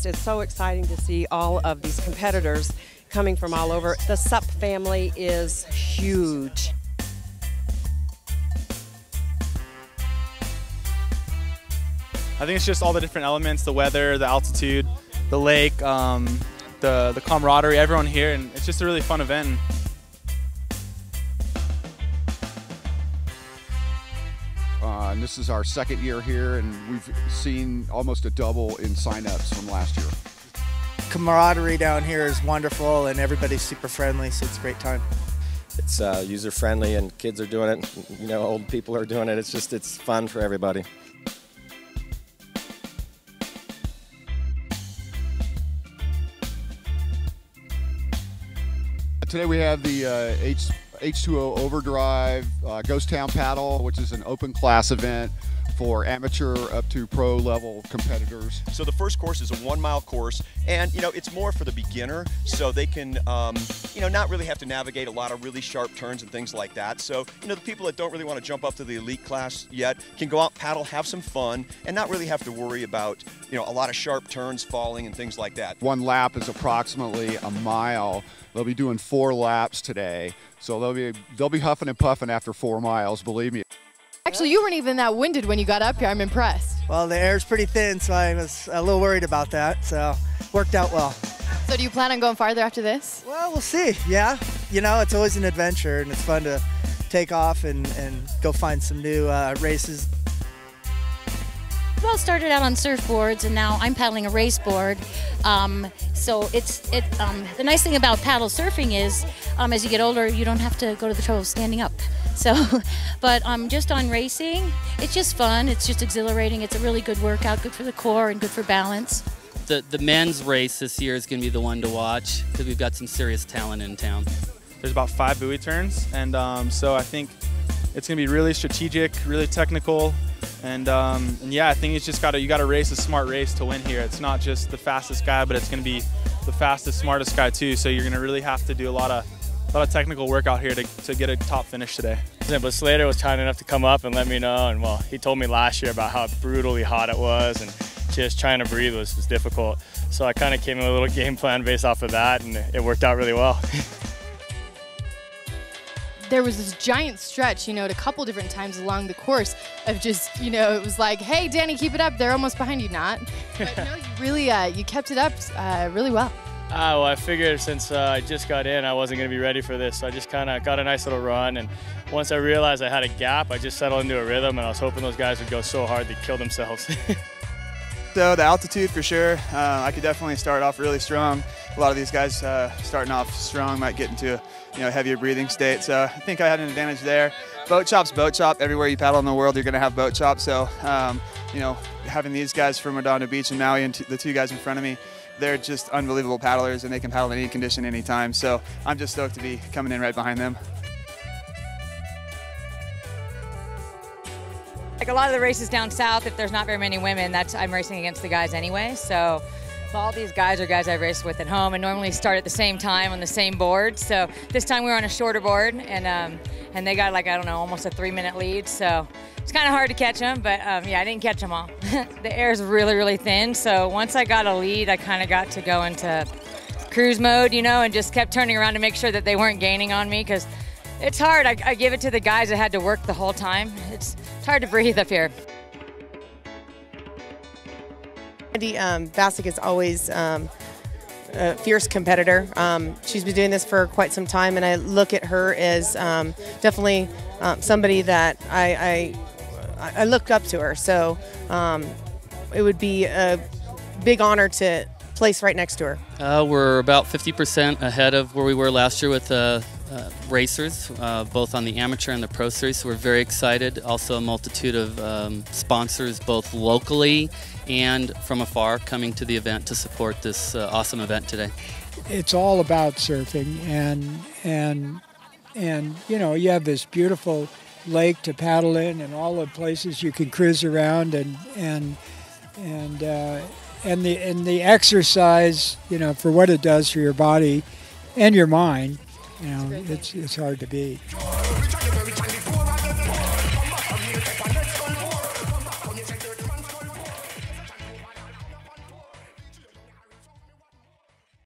It's so exciting to see all of these competitors coming from all over. The SUP family is huge. I think it's just all the different elements, the weather, the altitude, the lake, the camaraderie, everyone here, and it's just a really fun event. And this is our second year here, and we've seen almost a double in sign-ups from last year. Camaraderie down here is wonderful, and everybody's super friendly, so it's a great time. It's user-friendly, and kids are doing it. You know, old people are doing it. It's fun for everybody. Today we have the H2O Overdrive Ghost Town Paddle, which is an open class event for amateur up to pro level competitors. So the first course is a 1 mile course, and it's more for the beginner, so they can not really have to navigate a lot of really sharp turns and things like that. So the people that don't really want to jump up to the elite class yet can go out, paddle, have some fun, and not really have to worry about a lot of sharp turns, falling, and things like that. One lap is approximately a mile. They'll be doing 4 laps today, so they'll be huffing and puffing after 4 miles, believe me. Actually, you weren't even that winded when you got up here. I'm impressed. Well, the air's pretty thin, so I was a little worried about that, so worked out well. So do you plan on going farther after this? Well, we'll see, yeah. It's always an adventure, and it's fun to take off and go find some new races. Well, started out on surfboards, and now I'm paddling a race board. So the nice thing about paddle surfing is, as you get older, you don't have to go to the trouble of standing up. So, but just on racing, it's just fun. It's just exhilarating. It's a really good workout, good for the core and good for balance. The men's race this year is going to be the one to watch because we've got some serious talent in town. There's about 5 buoy turns, and so I think it's going to be really strategic, really technical. And yeah, I think it's just you got to race a smart race to win here. It's not just the fastest guy, but it's going to be the fastest, smartest guy too. So you're going to really have to do a lot of technical work out here to get a top finish today. Yeah, but Slater was kind enough to come up and let me know, and well, he told me last year about how brutally hot it was, and just trying to breathe was difficult. So I kind of came in with a little game plan based off of that, and it worked out really well. There was this giant stretch, at a couple different times along the course of just, it was like, hey, Danny, keep it up. They're almost behind you, not. But no, you really, you kept it up really well. Well, I figured since I just got in, I wasn't going to be ready for this. So I just kind of got a nice little run. And once I realized I had a gap, I just settled into a rhythm. And I was hoping those guys would go so hard they'd kill themselves. So the altitude for sure. I could definitely start off really strong. A lot of these guys starting off strong might get into a heavier breathing state. So I think I had an advantage there. Boat chop's boat chop. Everywhere you paddle in the world, you're going to have boat chop. So having these guys from Redondo Beach and Maui and the 2 guys in front of me, they're just unbelievable paddlers, and they can paddle in any condition, anytime. So I'm just stoked to be coming in right behind them. Like a lot of the races down south, if there's not very many women, I'm racing against the guys anyway. So all these guys are guys I've raced with at home and normally start at the same time on the same board. So this time we were on a shorter board, and they got almost a 3-minute lead. So it's kind of hard to catch them, but yeah, I didn't catch them all. The air's really, really thin. So once I got a lead, I kind of got to go into cruise mode, and just kept turning around to make sure that they weren't gaining on me, because it's hard. I give it to the guys that had to work the whole time. It's hard to breathe up here. Andy Bassick is always a fierce competitor. She's been doing this for quite some time, and I look at her as definitely somebody that I looked up to her. So it would be a big honor to place right next to her. We're about 50% ahead of where we were last year with racers, both on the amateur and the pro series. So we're very excited. Also a multitude of sponsors, both locally and from afar, coming to the event to support this awesome event today. It's all about surfing, and you have this beautiful lake to paddle in, and all the places you can cruise around, and the exercise, for what it does for your body and your mind, it's hard to beat.